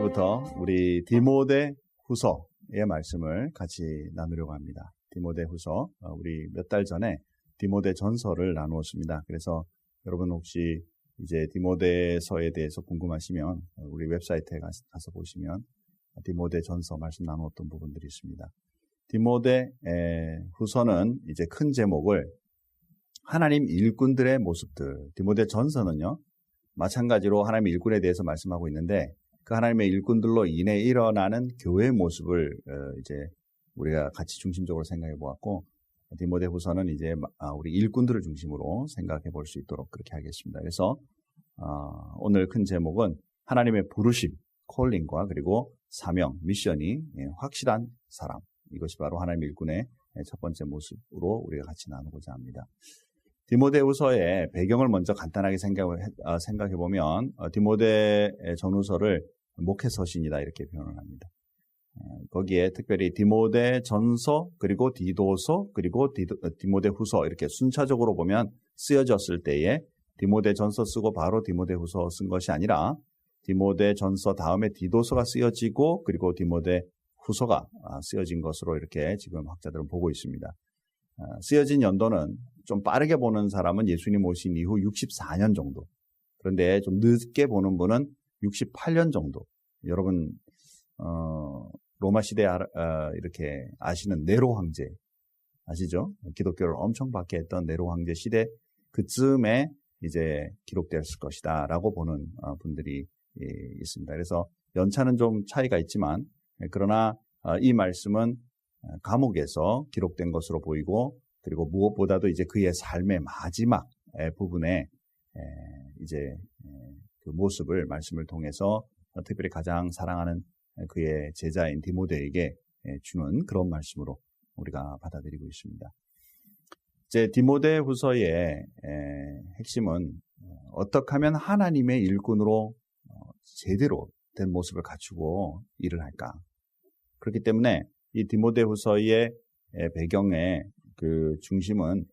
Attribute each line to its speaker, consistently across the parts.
Speaker 1: 오늘부터 우리 디모데 후서의 말씀을 같이 나누려고 합니다. 디모데 후서, 우리 몇 달 전에 디모데 전서를 나누었습니다. 그래서 여러분 혹시 이제 디모데서에 대해서 궁금하시면 우리 웹사이트에 가서 보시면 디모데 전서 말씀 나누었던 부분들이 있습니다. 디모데 후서는 이제 큰 제목을 하나님 일꾼들의 모습들, 디모데 전서는요, 마찬가지로 하나님의 일꾼에 대해서 말씀하고 있는데 그 하나님의 일꾼들로 인해 일어나는 교회의 모습을 이제 우리가 같이 중심적으로 생각해 보았고, 디모데 후서는 이제 우리 일꾼들을 중심으로 생각해 볼 수 있도록 그렇게 하겠습니다. 그래서 오늘 큰 제목은 하나님의 부르심, 콜링과 그리고 사명, 미션이 확실한 사람, 이것이 바로 하나님의 일꾼의 첫 번째 모습으로 우리가 같이 나누고자 합니다. 디모데 후서의 배경을 먼저 간단하게 생각해 보면 디모데 전후서를 목회 서신이다 이렇게 표현을 합니다. 거기에 특별히 디모데 전서 그리고 디도서 그리고 디모데 후서 이렇게 순차적으로 보면 쓰여졌을 때에 디모데 전서 쓰고 바로 디모데 후서 쓴 것이 아니라 디모데 전서 다음에 디도서가 쓰여지고 그리고 디모데 후서가 쓰여진 것으로 이렇게 지금 학자들은 보고 있습니다. 쓰여진 연도는 좀 빠르게 보는 사람은 예수님 오신 이후 64년 정도. 그런데 좀 늦게 보는 분은 68년 정도. 여러분 로마 시대 이렇게 아시는 네로 황제 아시죠? 기독교를 엄청 박해했던 네로 황제 시대 그쯤에 이제 기록될 것이다라고 보는 분들이 있습니다. 그래서 연차는 좀 차이가 있지만 그러나 이 말씀은 감옥에서 기록된 것으로 보이고 그리고 무엇보다도 이제 그의 삶의 마지막 부분에 이제 그 모습을 말씀을 통해서 특별히 가장 사랑하는 그의 제자인 디모데에게 주는 그런 말씀으로 우리가 받아들이고 있습니다. 이제 디모데 후서의 핵심은 어떻게 하면 하나님의 일꾼으로 제대로 된 모습을 갖추고 일을 할까. 그렇기 때문에 이 디모데 후서의 배경의 그 중심은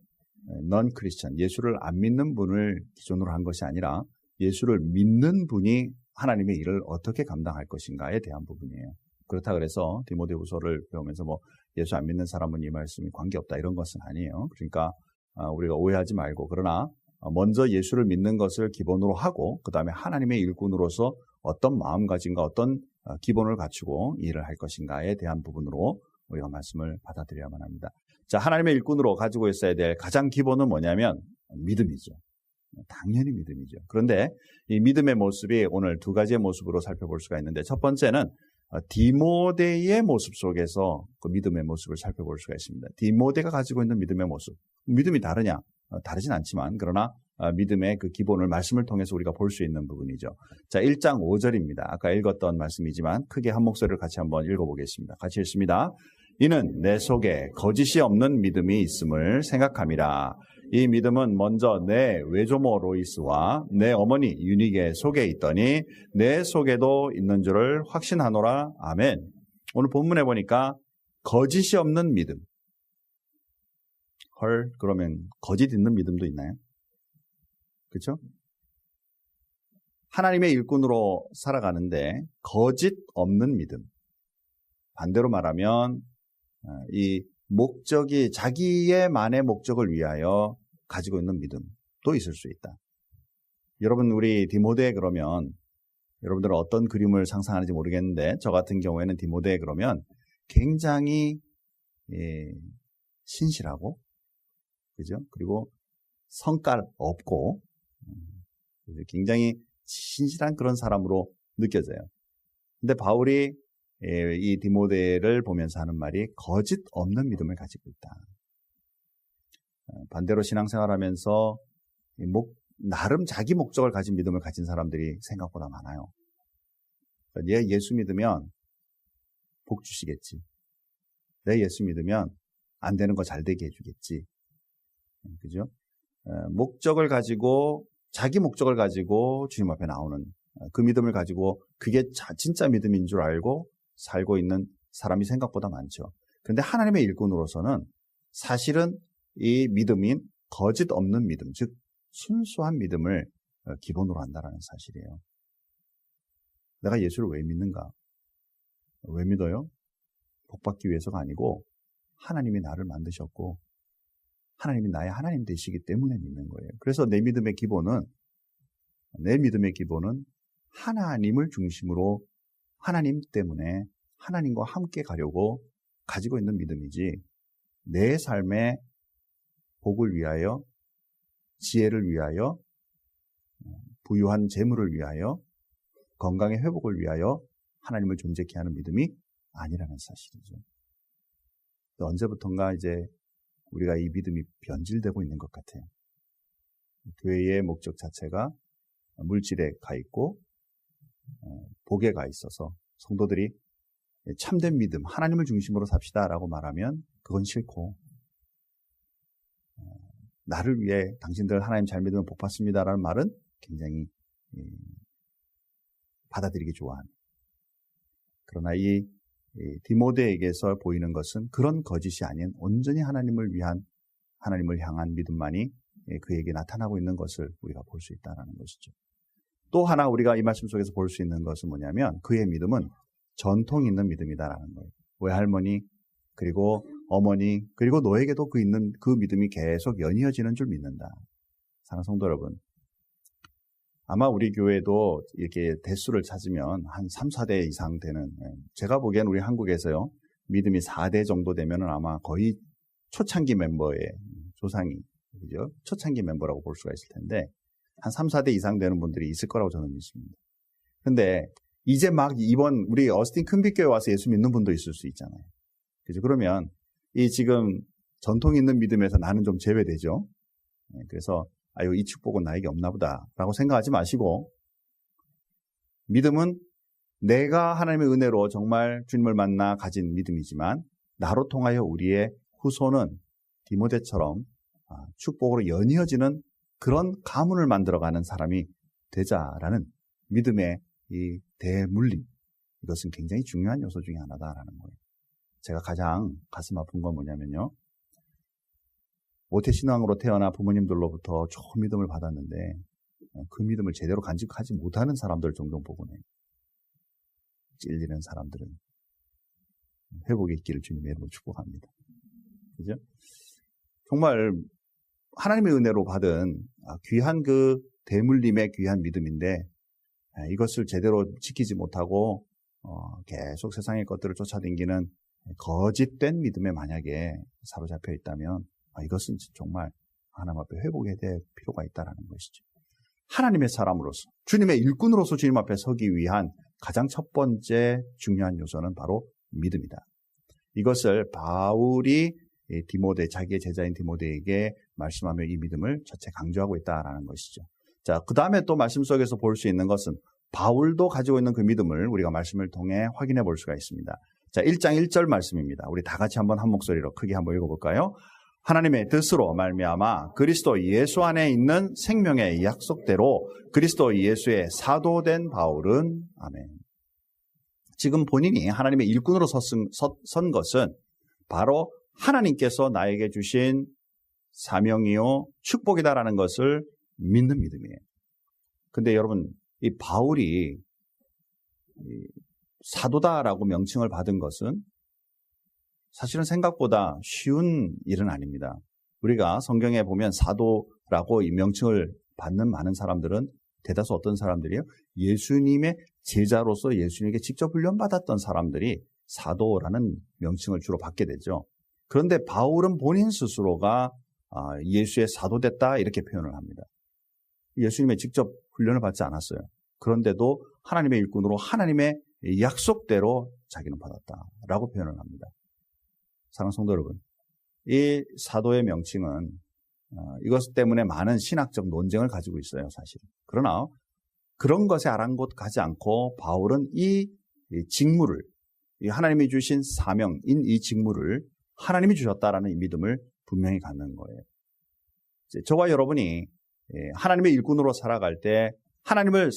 Speaker 1: 넌 크리스천, 예수를 안 믿는 분을 기준으로 한 것이 아니라 예수를 믿는 분이 하나님의 일을 어떻게 감당할 것인가에 대한 부분이에요. 그렇다 그래서 디모데 후서를 배우면서 뭐 예수 안 믿는 사람은 이 말씀이 관계없다 이런 것은 아니에요. 그러니까 우리가 오해하지 말고 그러나 먼저 예수를 믿는 것을 기본으로 하고 그 다음에 하나님의 일꾼으로서 어떤 마음가짐과 어떤 기본을 갖추고 일을 할 것인가에 대한 부분으로 우리가 말씀을 받아들여야만 합니다. 자, 하나님의 일꾼으로 가지고 있어야 될 가장 기본은 뭐냐면 믿음이죠. 당연히 믿음이죠. 그런데 이 믿음의 모습이 오늘 두 가지의 모습으로 살펴볼 수가 있는데 첫 번째는 디모데의 모습 속에서 그 믿음의 모습을 살펴볼 수가 있습니다. 디모데가 가지고 있는 믿음의 모습. 믿음이 다르냐? 다르진 않지만 그러나 믿음의 그 기본을 말씀을 통해서 우리가 볼 수 있는 부분이죠. 자, 1장 5절입니다. 아까 읽었던 말씀이지만 크게 한 목소리를 같이 한번 읽어보겠습니다. 같이 읽습니다. 이는 내 속에 거짓이 없는 믿음이 있음을 생각함이라. 이 믿음은 먼저 내 외조모 로이스와 내 어머니 유니게 속에 있더니 내 속에도 있는 줄을 확신하노라. 아멘. 오늘 본문에 보니까 거짓이 없는 믿음. 헐, 그러면 거짓 있는 믿음도 있나요? 그렇죠? 하나님의 일꾼으로 살아가는데 거짓 없는 믿음. 반대로 말하면 이 목적이 자기의만의 목적을 위하여 가지고 있는 믿음도 있을 수 있다. 여러분 우리 디모데 그러면 여러분들은 어떤 그림을 상상하는지 모르겠는데 저 같은 경우에는 디모데 그러면 굉장히 신실하고 그죠? 그리고 성깔 없고 굉장히 신실한 그런 사람으로 느껴져요. 근데 바울이 이 디모데를 보면서 하는 말이 거짓 없는 믿음을 가지고 있다. 반대로 신앙생활하면서 나름 자기 목적을 가진 믿음을 가진 사람들이 생각보다 많아요. 얘 예수 믿으면 복 주시겠지. 내 예수 믿으면 안 되는 거 잘 되게 해주겠지. 그죠? 목적을 가지고 자기 목적을 가지고 주님 앞에 나오는 그 믿음을 가지고 그게 진짜 믿음인 줄 알고 살고 있는 사람이 생각보다 많죠. 그런데 하나님의 일꾼으로서는 사실은 이 믿음인 거짓 없는 믿음, 즉 순수한 믿음을 기본으로 한다는 사실이에요. 내가 예수를 왜 믿는가? 왜 믿어요? 복받기 위해서가 아니고 하나님이 나를 만드셨고 하나님이 나의 하나님 되시기 때문에 믿는 거예요. 그래서 내 믿음의 기본은 하나님을 중심으로 하나님 때문에 하나님과 함께 가려고 가지고 있는 믿음이지 내 삶의 복을 위하여, 지혜를 위하여, 부유한 재물을 위하여, 건강의 회복을 위하여 하나님을 존재케 하는 믿음이 아니라는 사실이죠. 언제부턴가 이제 우리가 이 믿음이 변질되고 있는 것 같아요. 교회의 목적 자체가 물질에 가 있고 복에 가 있어서 성도들이 참된 믿음, 하나님을 중심으로 삽시다라고 말하면 그건 싫고 나를 위해 당신들 하나님 잘 믿으면 복 받습니다라는 말은 굉장히 받아들이기 좋아하는. 그러나 이 디모데에게서 보이는 것은 그런 거짓이 아닌 온전히 하나님을 위한, 하나님을 향한 믿음만이 그에게 나타나고 있는 것을 우리가 볼 수 있다는 것이죠. 또 하나 우리가 이 말씀 속에서 볼 수 있는 것은 뭐냐면 그의 믿음은 전통 있는 믿음이다라는 거예요. 외할머니 그리고 어머니 그리고 너에게도 그 믿음이 계속 연이어지는 줄 믿는다. 사랑하는 성도 여러분, 아마 우리 교회도 이렇게 대수를 찾으면 한 3, 4대 이상 되는, 제가 보기엔 우리 한국에서요 믿음이 4대 정도 되면은 아마 거의 초창기 멤버의 조상이, 그죠? 초창기 멤버라고 볼 수가 있을 텐데 한 3, 4대 이상 되는 분들이 있을 거라고 저는 믿습니다. 근데 이제 막 이번 우리 어스틴 큰빛교회 와서 예수 믿는 분도 있을 수 있잖아요. 그죠? 그러면 이 지금 전통 있는 믿음에서 나는 좀 제외되죠. 그래서 아유, 이 축복은 나에게 없나 보다라고 생각하지 마시고, 믿음은 내가 하나님의 은혜로 정말 주님을 만나 가진 믿음이지만 나로 통하여 우리의 후손은 디모데처럼 축복으로 연이어지는 그런 가문을 만들어가는 사람이 되자라는 믿음의 이 대물림, 이것은 굉장히 중요한 요소 중에 하나다라는 거예요. 제가 가장 가슴 아픈 건 뭐냐면요, 모태신앙으로 태어나 부모님들로부터 좋은 믿음을 받았는데 그 믿음을 제대로 간직하지 못하는 사람들 종종 보곤 해요. 찔리는 사람들은 회복의 있기를 주님의 이름으로 축복합니다. 그죠? 정말 하나님의 은혜로 받은 귀한 그 대물림의 귀한 믿음인데 이것을 제대로 지키지 못하고 계속 세상의 것들을 쫓아다니는 거짓된 믿음에 만약에 사로잡혀 있다면 이것은 정말 하나님 앞에 회복해야 될 필요가 있다는 것이죠. 하나님의 사람으로서, 주님의 일꾼으로서 주님 앞에 서기 위한 가장 첫 번째 중요한 요소는 바로 믿음이다. 이것을 바울이 디모데, 자기의 제자인 디모데에게 말씀하며 이 믿음을 첫째 강조하고 있다는 것이죠. 자, 그 다음에 또 말씀 속에서 볼 수 있는 것은 바울도 가지고 있는 그 믿음을 우리가 말씀을 통해 확인해 볼 수가 있습니다. 자, 1장 1절 말씀입니다. 우리 다 같이 한번 한 목소리로 크게 한번 읽어볼까요? 하나님의 뜻으로 말미암아 그리스도 예수 안에 있는 생명의 약속대로 그리스도 예수의 사도된 바울은, 아멘. 지금 본인이 하나님의 일꾼으로 선 것은 바로 하나님께서 나에게 주신 사명이요 축복이다라는 것을 믿는 믿음이에요. 근데 여러분, 이 바울이 사도다라고 명칭을 받은 것은 사실은 생각보다 쉬운 일은 아닙니다. 우리가 성경에 보면 사도라고 이 명칭을 받는 많은 사람들은 대다수 어떤 사람들이요? 예수님의 제자로서 예수님에게 직접 훈련받았던 사람들이 사도라는 명칭을 주로 받게 되죠. 그런데 바울은 본인 스스로가 예수의 사도됐다 이렇게 표현을 합니다. 예수님의 직접 훈련을 받지 않았어요. 그런데도 하나님의 일꾼으로 하나님의 약속대로 자기는 받았다라고 표현을 합니다. 사랑하는 성도 여러분, 이 사도의 명칭은 이것 때문에 많은 신학적 논쟁을 가지고 있어요, 사실. 그러나 그런 것에 아랑곳하지 않고 바울은 이 직무를, 하나님이 주신 사명인 이 직무를 하나님이 주셨다라는 이 믿음을 분명히 갖는 거예요. 저와 여러분이 하나님의 일꾼으로 살아갈 때 하나님은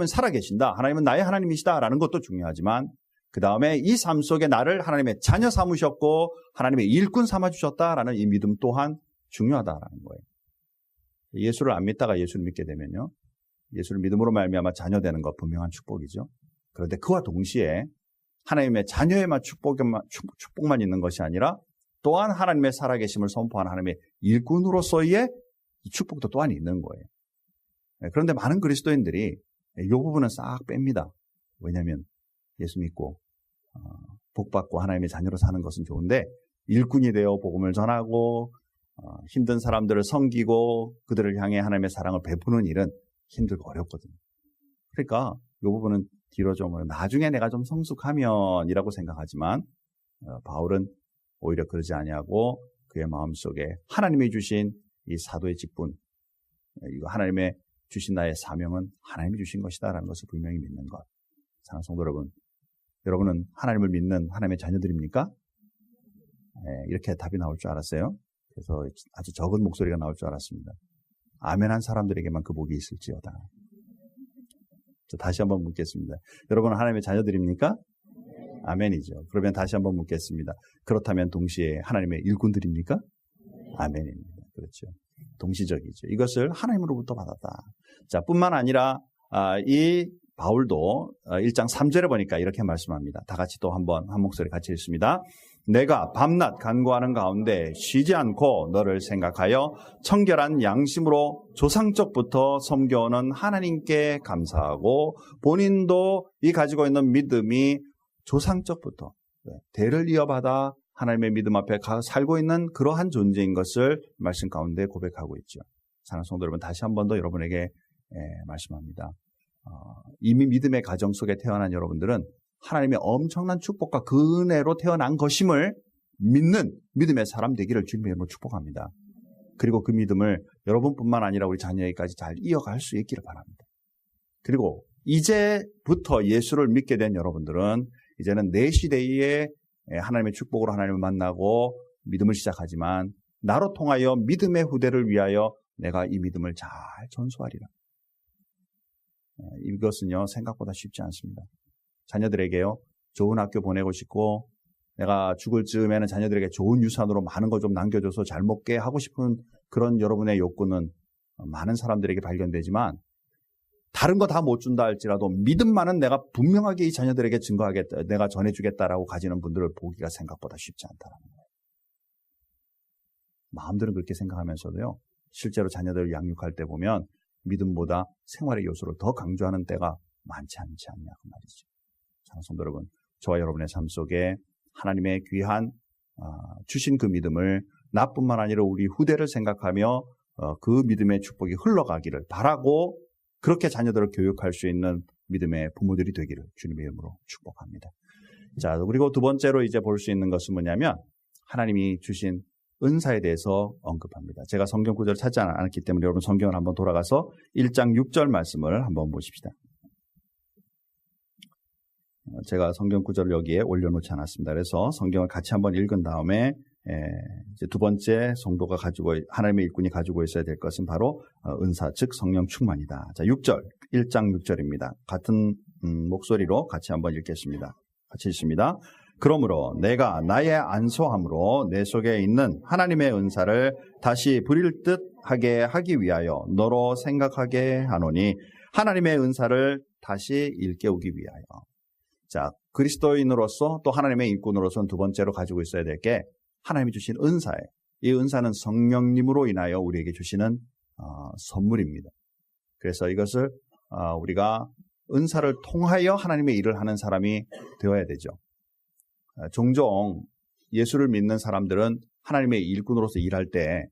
Speaker 1: 살아계신다, 하나님은 나의 하나님이시다라는 것도 중요하지만 그 다음에 이 삶 속에 나를 하나님의 자녀 삼으셨고 하나님의 일꾼 삼아주셨다라는 이 믿음 또한 중요하다라는 거예요. 예수를 안 믿다가 예수를 믿게 되면요, 예수를 믿음으로 말미암아 자녀 되는 것 분명한 축복이죠. 그런데 그와 동시에 하나님의 자녀에만 축복만 있는 것이 아니라 또한 하나님의 살아계심을 선포하는 하나님의 일꾼으로서의 이 축복도 또한 있는 거예요. 그런데 많은 그리스도인들이 이 부분은 싹 뺍니다. 왜냐하면 예수 믿고 복받고 하나님의 자녀로 사는 것은 좋은데 일꾼이 되어 복음을 전하고 힘든 사람들을 섬기고 그들을 향해 하나님의 사랑을 베푸는 일은 힘들고 어렵거든요. 그러니까 이 부분은 뒤로 좀 나중에 내가 좀 성숙하면 이라고 생각하지만 바울은 오히려 그러지 아니하고 그의 마음속에 하나님이 주신 이 사도의 직분, 이거 하나님의 주신 나의 사명은 하나님이 주신 것이다라는 것을 분명히 믿는 것. 사랑하는 성도 여러분, 여러분은 하나님을 믿는 하나님의 자녀들입니까? 이렇게 답이 나올 줄 알았어요. 그래서 아주 적은 목소리가 나올 줄 알았습니다. 아멘한 사람들에게만 그 복이 있을지어다. 다시 한번 묻겠습니다. 여러분은 하나님의 자녀들입니까? 아멘이죠. 그러면 다시 한번 묻겠습니다. 그렇다면 동시에 하나님의 일꾼들입니까? 아멘입니다. 그렇죠. 동시적이죠. 이것을 하나님으로부터 받았다. 자, 뿐만 아니라 이 바울도 1장 3절에 보니까 이렇게 말씀합니다. 다 같이 또 한번 한 목소리 같이 읽습니다. 내가 밤낮 간구하는 가운데 쉬지 않고 너를 생각하여 청결한 양심으로 조상적부터 섬겨오는 하나님께 감사하고 본인도 이 가지고 있는 믿음이 조상적부터 대를 이어받아 하나님의 믿음 앞에 살고 있는 그러한 존재인 것을 말씀 가운데 고백하고 있죠. 사랑하는 성도 여러분, 다시 한 번 더 여러분에게 말씀합니다. 이미 믿음의 가정 속에 태어난 여러분들은 하나님의 엄청난 축복과 그 은혜로 태어난 것임을 믿는 믿음의 사람 되기를 주님의 이름으로 축복합니다. 그리고 그 믿음을 여러분뿐만 아니라 우리 자녀에게까지 잘 이어갈 수 있기를 바랍니다. 그리고 이제부터 예수를 믿게 된 여러분들은 이제는 내 시대에 하나님의 축복으로 하나님을 만나고 믿음을 시작하지만 나로 통하여 믿음의 후대를 위하여 내가 이 믿음을 잘 전수하리라. 이것은요, 생각보다 쉽지 않습니다. 자녀들에게요, 좋은 학교 보내고 싶고 내가 죽을 즈음에는 자녀들에게 좋은 유산으로 많은 거 좀 남겨줘서 잘 먹게 하고 싶은 그런 여러분의 욕구는 많은 사람들에게 발견되지만 다른 거 다 못 준다 할지라도 믿음만은 내가 분명하게 이 자녀들에게 증거하겠다, 내가 전해주겠다라고 가지는 분들을 보기가 생각보다 쉽지 않다라는 거예요. 마음들은 그렇게 생각하면서도요, 실제로 자녀들을 양육할 때 보면 믿음보다 생활의 요소를 더 강조하는 때가 많지 않지 않냐 그 말이죠. 성도 여러분, 저와 여러분의 삶 속에 하나님의 귀한 주신 그 믿음을 나뿐만 아니라 우리 후대를 생각하며 그 믿음의 축복이 흘러가기를 바라고 그렇게 자녀들을 교육할 수 있는 믿음의 부모들이 되기를 주님의 이름으로 축복합니다. 자, 그리고 두 번째로 이제 볼 수 있는 것은 뭐냐면 하나님이 주신 은사에 대해서 언급합니다. 제가 성경 구절을 찾지 않았기 때문에 여러분 성경을 한번 돌아가서 1장 6절 말씀을 한번 보십시다. 제가 성경 구절을 여기에 올려놓지 않았습니다. 그래서 성경을 같이 한번 읽은 다음에 이제 두 번째 성도가 가지고 하나님의 일꾼이 가지고 있어야 될 것은 바로 은사, 즉 성령 충만이다. 자, 6절, 1장 6절입니다. 같은 목소리로 같이 한번 읽겠습니다. 같이 읽습니다. 그러므로 내가 나의 안소함으로 내 속에 있는 하나님의 은사를 다시 부릴 듯하게 하기 위하여 너로 생각하게 하노니 하나님의 은사를 다시 일깨우기 위하여. 자, 그리스도인으로서 또 하나님의 일꾼으로서는 두 번째로 가지고 있어야 될 게 하나님이 주신 은사예요. 이 은사는 성령님으로 인하여 우리에게 주시는 선물입니다. 그래서 이것을 우리가 은사를 통하여 하나님의 일을 하는 사람이 되어야 되죠. 종종 예수를 믿는 사람들은 하나님의 일꾼으로서 일할 때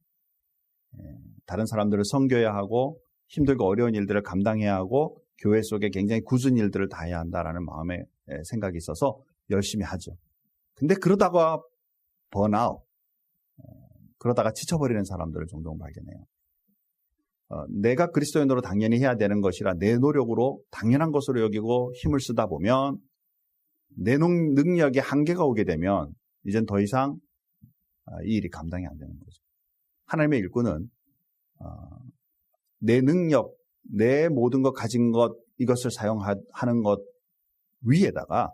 Speaker 1: 다른 사람들을 섬겨야 하고 힘들고 어려운 일들을 감당해야 하고 교회 속에 굉장히 굳은 일들을 다 해야 한다라는 마음의 생각이 있어서 열심히 하죠. 근데 그러다가 번아웃, 그러다가 지쳐버리는 사람들을 종종 발견해요. 내가 그리스도인으로 당연히 해야 되는 것이라 내 노력으로 당연한 것으로 여기고 힘을 쓰다 보면 내 능력에 한계가 오게 되면 이젠 더 이상 이 일이 감당이 안 되는 거죠. 하나님의 일꾼은 내 능력, 내 모든 것 가진 것, 이것을 사용하는 것 위에다가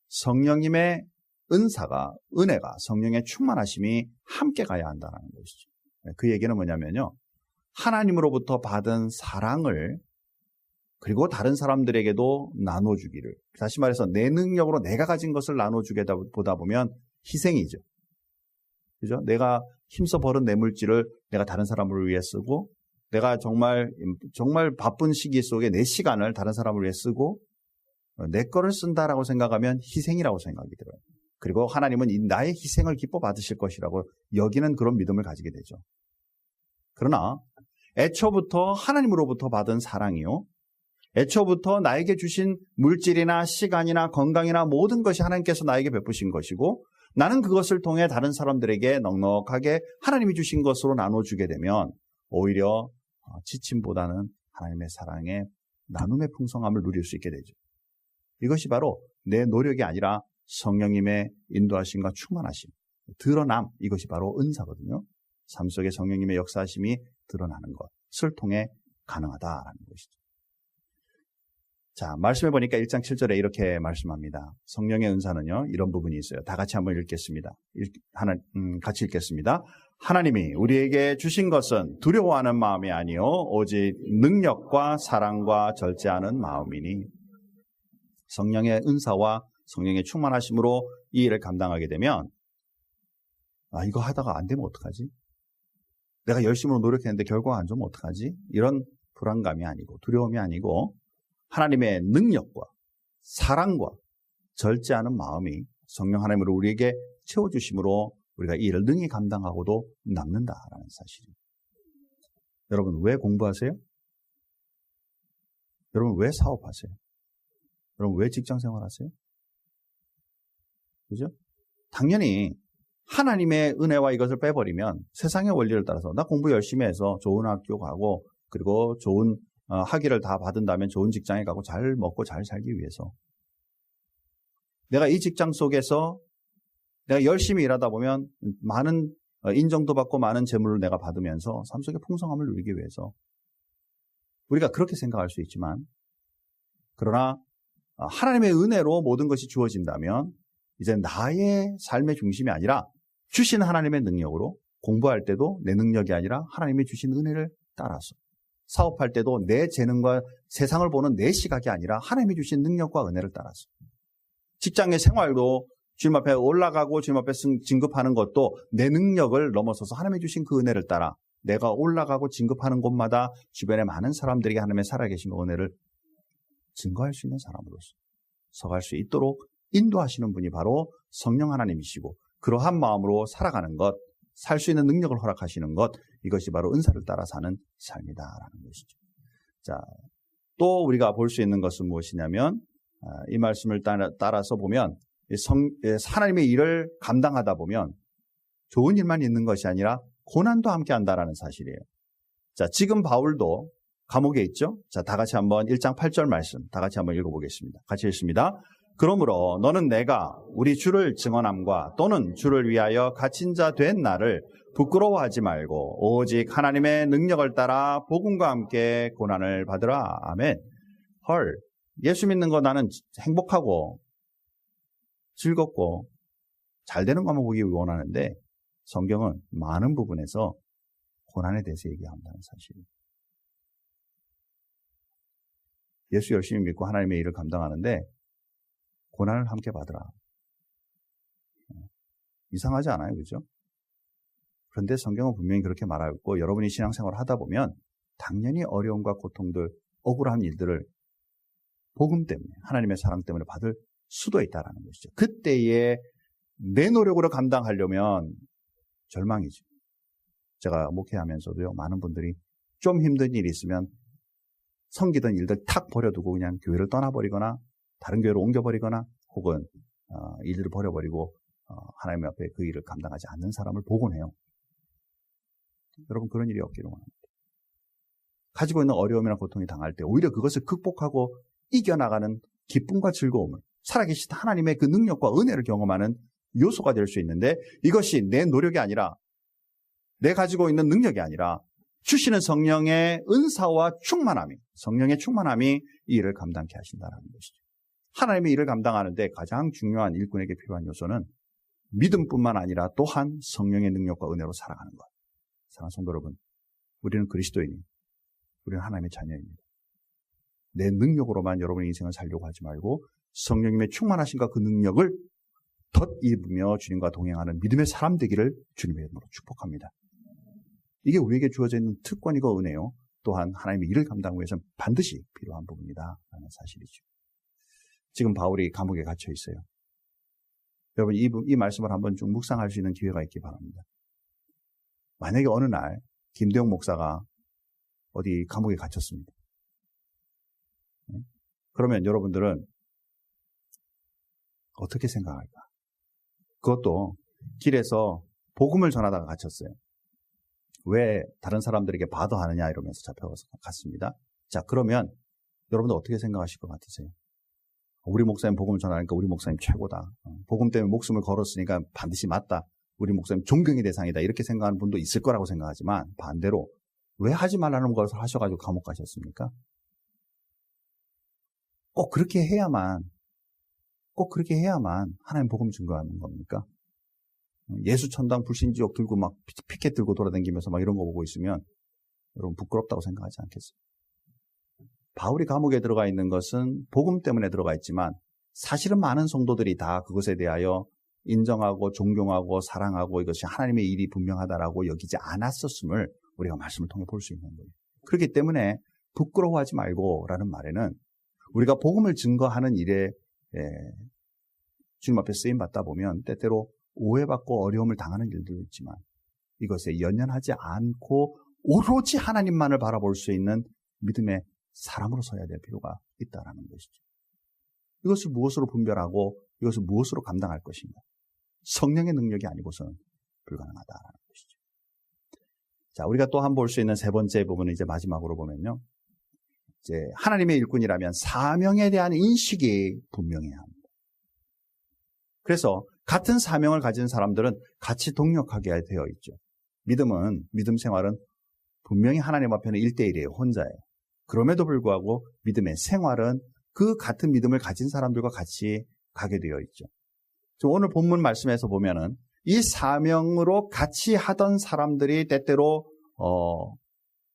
Speaker 1: 성령님의 은사가, 은혜가, 성령의 충만하심이 함께 가야 한다는 것이죠. 그 얘기는 뭐냐면요, 하나님으로부터 받은 사랑을 그리고 다른 사람들에게도 나눠주기를. 다시 말해서 내 능력으로 내가 가진 것을 나눠주게 보다 보면 희생이죠. 그죠? 내가 힘써 벌은 내 물질을 내가 다른 사람을 위해 쓰고, 내가 정말 바쁜 시기 속에 내 시간을 다른 사람을 위해 쓰고, 내 거를 쓴다라고 생각하면 희생이라고 생각이 들어요. 그리고 하나님은 나의 희생을 기뻐 받으실 것이라고 여기는 그런 믿음을 가지게 되죠. 그러나 애초부터 하나님으로부터 받은 사랑이요, 애초부터 나에게 주신 물질이나 시간이나 건강이나 모든 것이 하나님께서 나에게 베푸신 것이고, 나는 그것을 통해 다른 사람들에게 넉넉하게 하나님이 주신 것으로 나눠주게 되면 오히려 지침보다는 하나님의 사랑의 나눔의 풍성함을 누릴 수 있게 되죠. 이것이 바로 내 노력이 아니라 성령님의 인도하심과 충만하심, 드러남, 이것이 바로 은사거든요. 삶 속에 성령님의 역사하심이 드러나는 것을 통해 가능하다라는 것이죠. 자, 말씀해 보니까 1장 7절에 이렇게 말씀합니다. 성령의 은사는요, 이런 부분이 있어요. 다 같이 한번 읽겠습니다. 같이 읽겠습니다. 하나님이 우리에게 주신 것은 두려워하는 마음이 아니요 오직 능력과 사랑과 절제하는 마음이니. 성령의 은사와 성령의 충만하심으로 이 일을 감당하게 되면, 이거 하다가 안 되면 어떡하지? 내가 열심으로 노력했는데 결과가 안 좋으면 어떡하지? 이런 불안감이 아니고 두려움이 아니고 하나님의 능력과 사랑과 절제하는 마음이 성령 하나님으로 우리에게 채워주심으로 우리가 이 일을 능히 감당하고도 남는다라는 사실입니다. 여러분, 왜 공부하세요? 여러분, 왜 사업하세요? 여러분, 왜 직장생활하세요? 그죠? 당연히 하나님의 은혜와 이것을 빼버리면 세상의 원리를 따라서 나 공부 열심히 해서 좋은 학교 가고, 그리고 좋은 학위를 다 받은다면 좋은 직장에 가고 잘 먹고 잘 살기 위해서, 내가 이 직장 속에서 내가 열심히 일하다 보면 많은 인정도 받고 많은 재물을 내가 받으면서 삶 속의 풍성함을 누리기 위해서, 우리가 그렇게 생각할 수 있지만, 그러나 하나님의 은혜로 모든 것이 주어진다면 이제 나의 삶의 중심이 아니라 주신 하나님의 능력으로, 공부할 때도 내 능력이 아니라 하나님이 주신 은혜를 따라서, 사업할 때도 내 재능과 세상을 보는 내 시각이 아니라 하나님이 주신 능력과 은혜를 따라서, 직장의 생활도 주님 앞에 올라가고 주님 앞에 진급하는 것도 내 능력을 넘어서서 하나님이 주신 그 은혜를 따라 내가 올라가고 진급하는 곳마다 주변에 많은 사람들에게 하나님의 살아계신 은혜를 증거할 수 있는 사람으로서 서갈 수 있도록 인도하시는 분이 바로 성령 하나님이시고, 그러한 마음으로 살아가는 것, 살 수 있는 능력을 허락하시는 것, 이것이 바로 은사를 따라 사는 삶이다라는 것이죠. 자, 또 우리가 볼 수 있는 것은 무엇이냐면, 이 말씀을 따라서 보면 하나님의 일을 감당하다 보면 좋은 일만 있는 것이 아니라 고난도 함께 한다라는 사실이에요. 자, 지금 바울도 감옥에 있죠. 자, 다 같이 한번 1장 8절 말씀 다 같이 한번 읽어보겠습니다. 같이 읽습니다. 그러므로 너는 내가 우리 주를 증언함과 또는 주를 위하여 갇힌 자 된 나를 부끄러워하지 말고 오직 하나님의 능력을 따라 복음과 함께 고난을 받으라. 아멘. 헐, 예수 믿는 거 나는 행복하고 즐겁고 잘 되는 것만 보기 원하는데, 성경은 많은 부분에서 고난에 대해서 얘기한다는 사실입니다. 예수 열심히 믿고 하나님의 일을 감당하는데 고난을 함께 받으라. 이상하지 않아요? 그죠? 그런데 성경은 분명히 그렇게 말하고 있고, 여러분이 신앙생활을 하다 보면 당연히 어려움과 고통들, 억울한 일들을 복음 때문에, 하나님의 사랑 때문에 받을 수도 있다는 것이죠. 그때에 내 노력으로 감당하려면 절망이죠. 제가 목회하면서도요, 많은 분들이 좀 힘든 일이 있으면 섬기던 일들 탁 버려두고 그냥 교회를 떠나버리거나 다른 교회로 옮겨버리거나 혹은 일을 버려버리고 하나님 앞에 그 일을 감당하지 않는 사람을 보곤 해요. 여러분, 그런 일이 없기를 원합니다. 가지고 있는 어려움이나 고통이 당할 때 오히려 그것을 극복하고 이겨나가는 기쁨과 즐거움을, 살아계신 하나님의 그 능력과 은혜를 경험하는 요소가 될 수 있는데, 이것이 내 노력이 아니라, 내 가지고 있는 능력이 아니라 주시는 성령의 은사와 충만함이, 성령의 충만함이 이 일을 감당케 하신다는 것이죠. 하나님의 일을 감당하는데 가장 중요한 일꾼에게 필요한 요소는 믿음뿐만 아니라 또한 성령의 능력과 은혜로 살아가는 것. 사랑하는 성도 여러분, 우리는 그리스도인입니다. 우리는 하나님의 자녀입니다. 내 능력으로만 여러분의 인생을 살려고 하지 말고 성령님의 충만하신과 그 능력을 덧입으며 주님과 동행하는 믿음의 사람 되기를 주님의 이름으로 축복합니다. 이게 우리에게 주어져 있는 특권이고 은혜요. 또한 하나님의 일을 감당하기 위해서는 반드시 필요한 부분이다 라는 사실이죠. 지금 바울이 감옥에 갇혀 있어요. 여러분 이 말씀을 한번 좀 묵상할 수 있는 기회가 있기 바랍니다. 만약에 어느 날 김대용 목사가 어디 감옥에 갇혔습니다. 그러면 여러분들은 어떻게 생각할까? 그것도 길에서 복음을 전하다가 갇혔어요. 왜 다른 사람들에게 바더하느냐 이러면서 잡혀가서 갔습니다. 자, 그러면 여러분들 어떻게 생각하실 것 같으세요? 우리 목사님 복음을 전하니까 우리 목사님 최고다. 복음 때문에 목숨을 걸었으니까 반드시 맞다. 우리 목사님 존경의 대상이다. 이렇게 생각하는 분도 있을 거라고 생각하지만 반대로 왜 하지 말라는 것을 하셔가지고 감옥 가셨습니까? 꼭 그렇게 해야만 하나님 복음 증거하는 겁니까? 예수천당 불신지옥 들고 막 피켓 들고 돌아다니면서 막 이런 거 보고 있으면 여러분 부끄럽다고 생각하지 않겠어요? 바울이 감옥에 들어가 있는 것은 복음 때문에 들어가 있지만 사실은 많은 성도들이 다 그것에 대하여 인정하고 존경하고 사랑하고 이것이 하나님의 일이 분명하다라고 여기지 않았었음을 우리가 말씀을 통해 볼 수 있는 거예요. 그렇기 때문에 부끄러워하지 말고라는 말에는 우리가 복음을 증거하는 일에 주님 앞에 쓰임받다 보면 때때로 오해받고 어려움을 당하는 일도 있지만 이것에 연연하지 않고 오로지 하나님만을 바라볼 수 있는 믿음의 사람으로 서야 될 필요가 있다는 것이죠. 이것을 무엇으로 분별하고 이것을 무엇으로 감당할 것인가? 성령의 능력이 아니고서는 불가능하다는 것이죠. 자, 우리가 또 한 번 볼 수 있는 세 번째 부분은 이제 마지막으로 보면요. 이제 하나님의 일꾼이라면 사명에 대한 인식이 분명해야 합니다. 그래서 같은 사명을 가진 사람들은 같이 동력하게 되어 있죠. 믿음 생활은 분명히 하나님 앞에는 1대1이에요. 혼자예요. 그럼에도 불구하고 믿음의 생활은 그 같은 믿음을 가진 사람들과 같이 가게 되어 있죠. 오늘 본문 말씀에서 보면은 이 사명으로 같이 하던 사람들이 때때로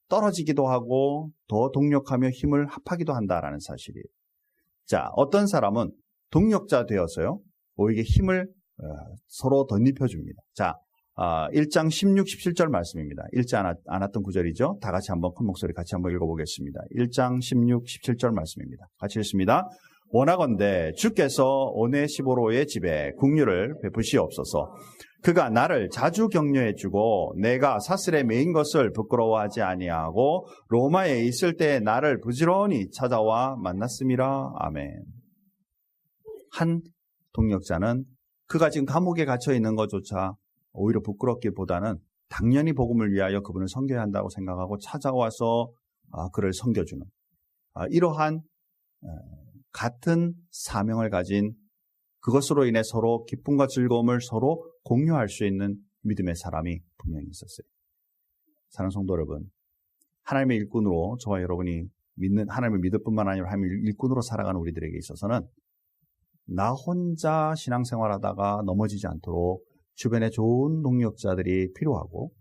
Speaker 1: 떨어지기도 하고 더 동력하며 힘을 합하기도 한다라는 사실이에요. 자, 어떤 사람은 동력자 되어서요. 오히려 힘을 서로 덧입혀줍니다. 자, 1장 16, 17절 말씀입니다. 읽지 않았던 구절이죠. 다 같이 한번 큰 목소리 같이 한번 읽어보겠습니다. 1장 16, 17절 말씀입니다. 같이 읽습니다. 원하건대 주께서 오네시보로의 집에 긍휼을 베푸시옵소서. 그가 나를 자주 격려해주고 내가 사슬에 매인 것을 부끄러워하지 아니하고 로마에 있을 때 나를 부지런히 찾아와 만났음이라. 아멘. 한 동력자는 그가 지금 감옥에 갇혀 있는 것조차 오히려 부끄럽기보다는 당연히 복음을 위하여 그분을 섬겨야 한다고 생각하고 찾아와서 그를 섬겨주는 이러한 같은 사명을 가진 그것으로 인해 서로 기쁨과 즐거움을 서로 공유할 수 있는 믿음의 사람이 분명히 있었어요. 사랑하는 성도 여러분, 하나님의 일꾼으로 저와 여러분이 믿는 하나님을 믿을 뿐만 아니라 하나님의 일꾼으로 살아가는 우리들에게 있어서는 나 혼자 신앙생활하다가 넘어지지 않도록 주변에 좋은 동력자들이 필요하고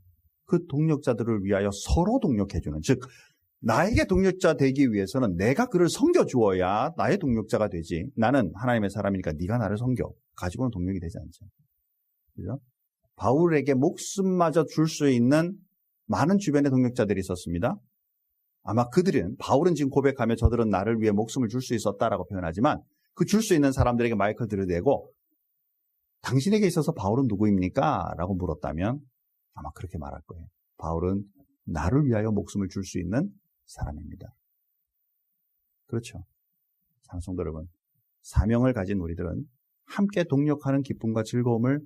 Speaker 1: 그 동력자들을 위하여 서로 동력해주는, 즉 나에게 동력자 되기 위해서는 내가 그를 섬겨주어야 나의 동력자가 되지. 나는 하나님의 사람이니까 네가 나를 섬겨 가지고는 동력이 되지 않죠. 그죠? 바울에게 목숨마저 줄 수 있는 많은 주변의 동력자들이 있었습니다. 아마 바울은 지금 고백하며 저들은 나를 위해 목숨을 줄 수 있었다라고 표현하지만 그 줄 수 있는 사람들에게 마이크를 들이대고 당신에게 있어서 바울은 누구입니까? 라고 물었다면 아마 그렇게 말할 거예요. 바울은 나를 위하여 목숨을 줄 수 있는 사람입니다. 그렇죠. 사랑하는 성도 여러분, 사명을 가진 우리들은 함께 동력하는 기쁨과 즐거움을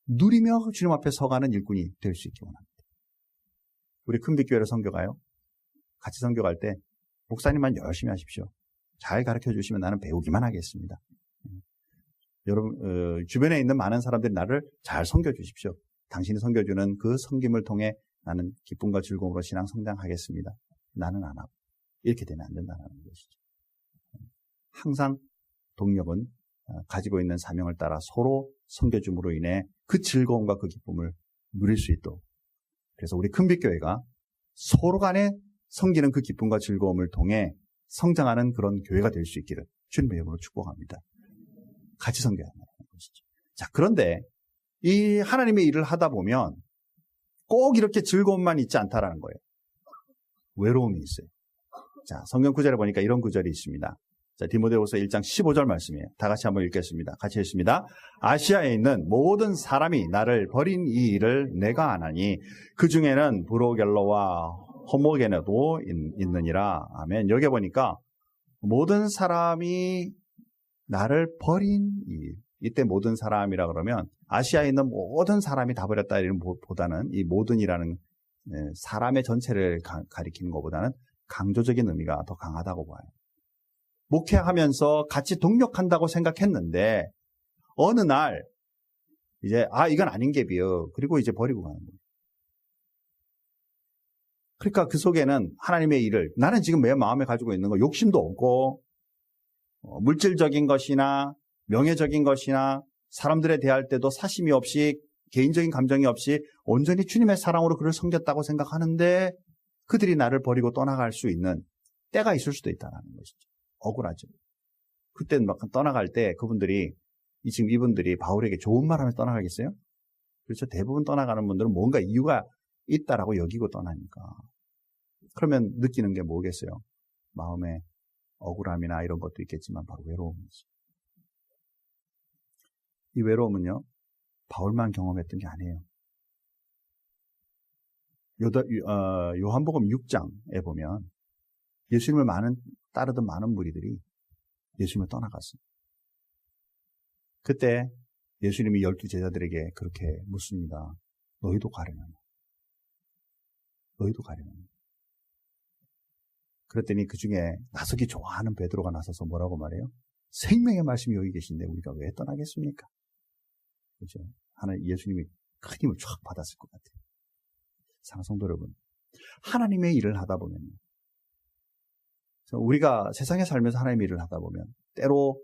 Speaker 1: 누리며 주님 앞에 서가는 일꾼이 될 수 있기 원합니다. 우리 큰빛교회를 선교가요. 같이 선교갈 때 목사님만 열심히 하십시오. 잘 가르쳐 주시면 나는 배우기만 하겠습니다. 여러분 주변에 있는 많은 사람들이 나를 잘 섬겨 주십시오. 당신이 섬겨주는 그 섬김을 통해 나는 기쁨과 즐거움으로 신앙 성장하겠습니다. 나는 안 하고 이렇게 되면 안 된다는 것이죠. 항상 동력은 가지고 있는 사명을 따라 서로 섬겨줌으로 인해 그 즐거움과 그 기쁨을 누릴 수 있도록, 그래서 우리 큰빛교회가 서로 간에 섬기는 그 기쁨과 즐거움을 통해 성장하는 그런 교회가 될 수 있기를 주님의 이름으로 축복합니다. 같이 섬겨야 한다는 것이죠. 자, 그런데 이 하나님의 일을 하다 보면 꼭 이렇게 즐거움만 있지 않다라는 거예요. 외로움이 있어요. 자, 성경 구절에 보니까 이런 구절이 있습니다. 자, 디모데후서 1장 15절 말씀이에요. 다 같이 한번 읽겠습니다. 같이 읽습니다. 아시아에 있는 모든 사람이 나를 버린 이 일을 내가 아나니 그 중에는 브로겔로와 호모게네도 있느니라. 아멘. 여기 보니까 모든 사람이 나를 버린 일. 이때 모든 사람이라 그러면 아시아에 있는 모든 사람이 다 버렸다 이런 보다는 이 모든이라는 사람의 전체를 가리키는 것보다는 강조적인 의미가 더 강하다고 봐요. 목회하면서 같이 동력한다고 생각했는데 어느 날 이제 이건 아닌 게 비어 그리고 이제 버리고 가는 거예요. 그러니까 그 속에는 하나님의 일을 나는 지금 내 마음에 가지고 있는 거 욕심도 없고 물질적인 것이나 명예적인 것이나 사람들에 대할 때도 사심이 없이 개인적인 감정이 없이 온전히 주님의 사랑으로 그를 섬겼다고 생각하는데 그들이 나를 버리고 떠나갈 수 있는 때가 있을 수도 있다는 것이죠. 억울하죠. 그때는 막 떠나갈 때 그분들이 지금 이분들이 바울에게 좋은 말 하면서 떠나가겠어요? 그렇죠. 대부분 떠나가는 분들은 뭔가 이유가 있다라고 여기고 떠나니까. 그러면 느끼는 게 뭐겠어요? 마음에 억울함이나 이런 것도 있겠지만 바로 외로움이지. 이 외로움은요, 바울만 경험했던 게 아니에요. 요한복음 6장에 보면 예수님을 따르던 많은 무리들이 예수님을 떠나갔습니다. 그때 예수님이 12제자들에게 그렇게 묻습니다. 너희도 가려느냐? 너희도 가려느냐? 그랬더니 그 중에 나서기 좋아하는 베드로가 나서서 뭐라고 말해요? 생명의 말씀이 여기 계신데 우리가 왜 떠나겠습니까? 그렇죠? 예수님이 큰 힘을 쫙 받았을 것 같아요. 사랑하는 성도 여러분, 하나님의 일을 하다 보면요, 우리가 세상에 살면서 하나님의 일을 하다 보면 때로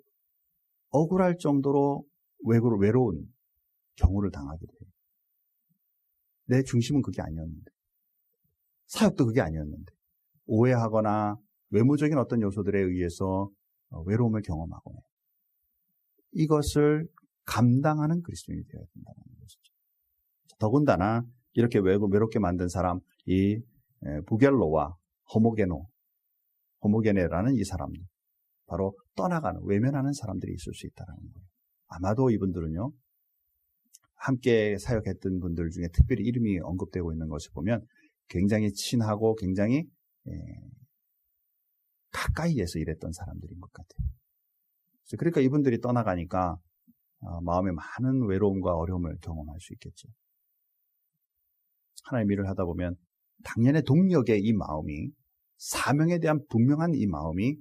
Speaker 1: 억울할 정도로 외로운 경우를 당하게 돼요. 내 중심은 그게 아니었는데, 사역도 그게 아니었는데, 오해하거나 외모적인 어떤 요소들에 의해서 외로움을 경험하고 이것을 감당하는 그리스도인이 되어야 된다는 것이죠. 더군다나 이렇게 외롭게 만든 사람, 이 부겔로와 호모게네라는 이 사람들, 바로 떠나가는, 외면하는 사람들이 있을 수 있다는 거예요. 아마도 이분들은요, 함께 사역했던 분들 중에 특별히 이름이 언급되고 있는 것을 보면 굉장히 친하고 굉장히 가까이에서 일했던 사람들인 것 같아요. 그러니까 이분들이 떠나가니까 마음에 많은 외로움과 어려움을 경험할 수 있겠죠. 하나님의 일을 하다 보면 당연히 동력의 이 마음이, 사명에 대한 분명한 이 마음이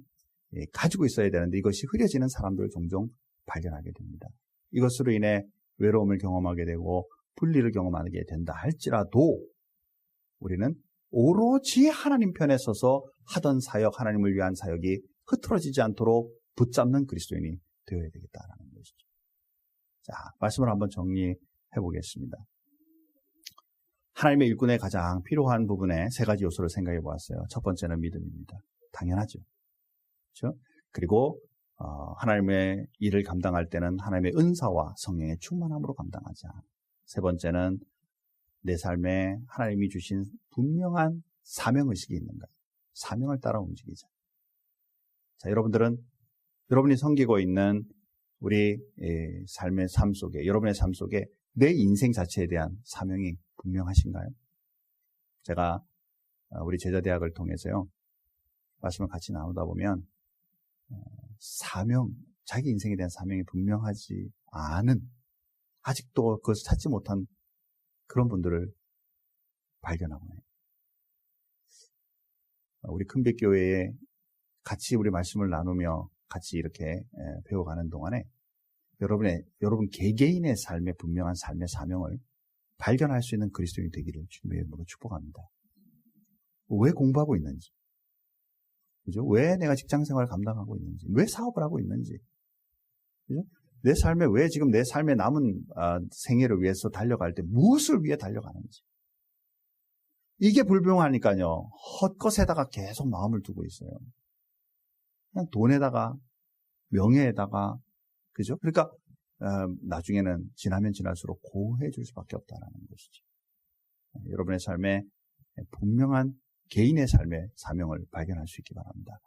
Speaker 1: 가지고 있어야 되는데 이것이 흐려지는 사람들을 종종 발견하게 됩니다. 이것으로 인해 외로움을 경험하게 되고 분리를 경험하게 된다 할지라도 우리는 오로지 하나님 편에 서서 하던 사역, 하나님을 위한 사역이 흐트러지지 않도록 붙잡는 그리스도인이 되어야 되겠다는 것이죠. 자, 말씀을 한번 정리해 보겠습니다. 하나님의 일꾼에 가장 필요한 부분에 세 가지 요소를 생각해 보았어요. 첫 번째는 믿음입니다. 당연하죠. 그렇죠? 그리고 하나님의 일을 감당할 때는 하나님의 은사와 성령의 충만함으로 감당하자. 세 번째는 내 삶에 하나님이 주신 분명한 사명의식이 있는가? 사명을 따라 움직이자. 자, 여러분이 섬기고 있는 우리 삶의 삶 속에, 여러분의 삶 속에 내 인생 자체에 대한 사명이 분명하신가요? 제가 우리 제자대학을 통해서요, 말씀을 같이 나누다 보면 자기 인생에 대한 사명이 분명하지 않은, 아직도 그것을 찾지 못한 그런 분들을 발견하고 해요. 우리 큰빛교회에 같이 우리 말씀을 나누며 같이 이렇게 배워가는 동안에 여러분 개개인의 삶의 분명한 삶의 사명을 발견할 수 있는 그리스도인이 되기를 주님의 이름으로 축복합니다. 왜 공부하고 있는지, 그죠? 왜 내가 직장 생활을 감당하고 있는지, 왜 사업을 하고 있는지, 그죠? 내 삶의 남은 생애를 위해서 달려갈 때 무엇을 위해 달려가는지, 이게 불분명하니까요, 헛것에다가 계속 마음을 두고 있어요. 그냥 돈에다가 명예에다가 그죠? 그러니까 나중에는 지나면 지날수록 고해질 수밖에 없다는 것이죠. 여러분의 삶에 분명한 개인의 삶의 사명을 발견할 수 있기 바랍니다.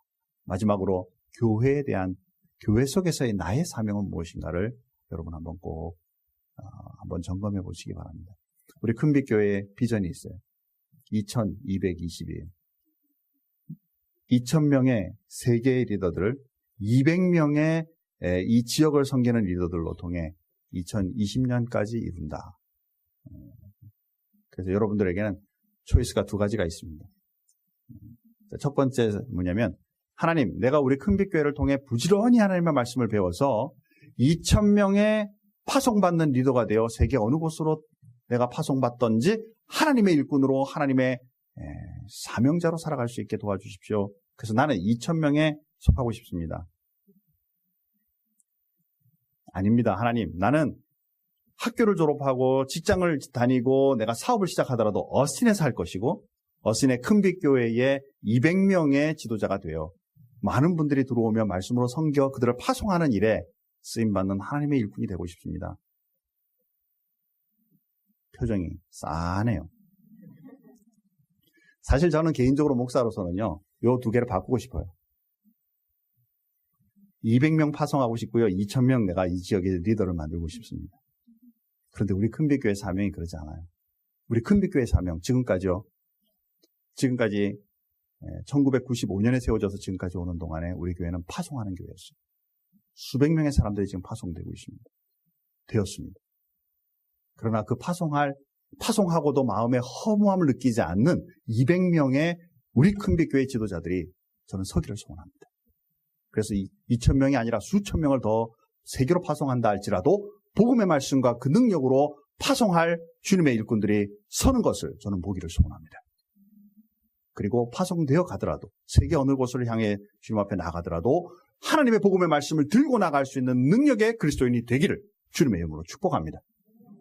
Speaker 1: 마지막으로 교회에 대한 교회 속에서의 나의 사명은 무엇인가를 여러분 한번 꼭 한번 점검해 보시기 바랍니다. 우리 큰빛교회에 비전이 있어요. 2222 2000명의 세계의 리더들을 200명의 이 지역을 섬기는 리더들로 통해 2020년까지 이룬다. 그래서 여러분들에게는 초이스가 두 가지가 있습니다. 첫 번째 뭐냐면 하나님, 내가 우리 큰빛교회를 통해 부지런히 하나님의 말씀을 배워서 2000명의 파송받는 리더가 되어 세계 어느 곳으로 내가 파송받던지 하나님의 일꾼으로 하나님의 사명자로 살아갈 수 있게 도와주십시오. 그래서 나는 2000명에 속하고 싶습니다. 아닙니다. 하나님, 나는 학교를 졸업하고 직장을 다니고 내가 사업을 시작하더라도 어스틴에서 할 것이고 어스틴의 큰빛교회에 200명의 지도자가 되어 많은 분들이 들어오며 말씀으로 섬겨 그들을 파송하는 일에 쓰임받는 하나님의 일꾼이 되고 싶습니다. 표정이 싸하네요. 사실 저는 개인적으로 목사로서는요, 요 두 개를 바꾸고 싶어요. 200명 파송하고 싶고요, 2000명 내가 이 지역의 리더를 만들고 싶습니다. 그런데 우리 큰빛교회 사명이 그러지 않아요. 우리 큰빛교회 사명, 지금까지 1995년에 세워져서 지금까지 오는 동안에 우리 교회는 파송하는 교회였어요. 수백 명의 사람들이 지금 파송되고 있습니다. 되었습니다. 그러나 그 파송하고도 마음에 허무함을 느끼지 않는 200명의 우리 큰빛교회 지도자들이 저는 서기를 소원합니다. 그래서 2000명이 아니라 수천 명을 더 세계로 파송한다 할지라도 복음의 말씀과 그 능력으로 파송할 주님의 일꾼들이 서는 것을 저는 보기를 소원합니다. 그리고 파송되어 가더라도 세계 어느 곳을 향해 주님 앞에 나가더라도 하나님의 복음의 말씀을 들고 나갈 수 있는 능력의 그리스도인이 되기를 주님의 이름으로 축복합니다.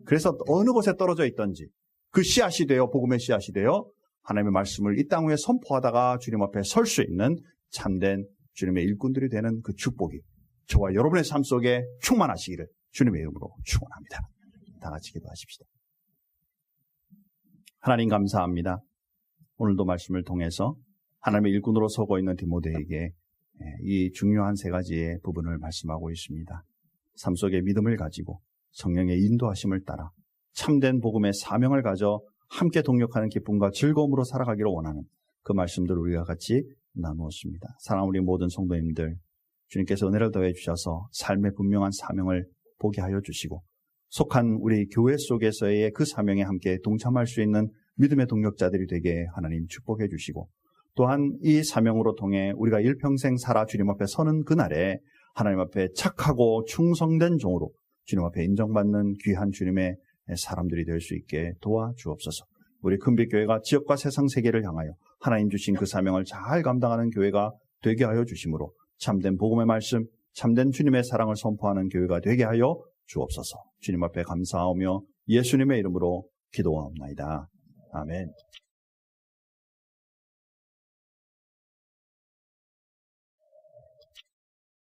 Speaker 1: 그래서 어느 곳에 떨어져 있든지 그 씨앗이 되어 복음의 씨앗이 되어 하나님의 말씀을 이 땅 위에 선포하다가 주님 앞에 설 수 있는 참된 주님의 일꾼들이 되는 그 축복이 저와 여러분의 삶 속에 충만하시기를 주님의 이름으로 축원합니다. 다 같이 기도하십시다. 하나님 감사합니다. 오늘도 말씀을 통해서 하나님의 일꾼으로 서고 있는 디모데에게 이 중요한 세 가지의 부분을 말씀하고 있습니다. 삶 속에 믿음을 가지고 성령의 인도하심을 따라 참된 복음의 사명을 가져 함께 동력하는 기쁨과 즐거움으로 살아가기를 원하는 그 말씀들을 우리가 같이 나누었습니다. 사랑하는 우리 모든 성도님들, 주님께서 은혜를 더해 주셔서 삶의 분명한 사명을 보게 하여 주시고 속한 우리 교회 속에서의 그 사명에 함께 동참할 수 있는 믿음의 동력자들이 되게 하나님 축복해 주시고 또한 이 사명으로 통해 우리가 일평생 살아 주님 앞에 서는 그날에 하나님 앞에 착하고 충성된 종으로 주님 앞에 인정받는 귀한 주님의 사람들이 될 수 있게 도와주옵소서. 우리 큰빛교회가 지역과 세상 세계를 향하여 하나님 주신 그 사명을 잘 감당하는 교회가 되게 하여 주심으로 참된 복음의 말씀, 참된 주님의 사랑을 선포하는 교회가 되게 하여 주옵소서. 주님 앞에 감사하며 예수님의 이름으로 기도하옵나이다. 아멘.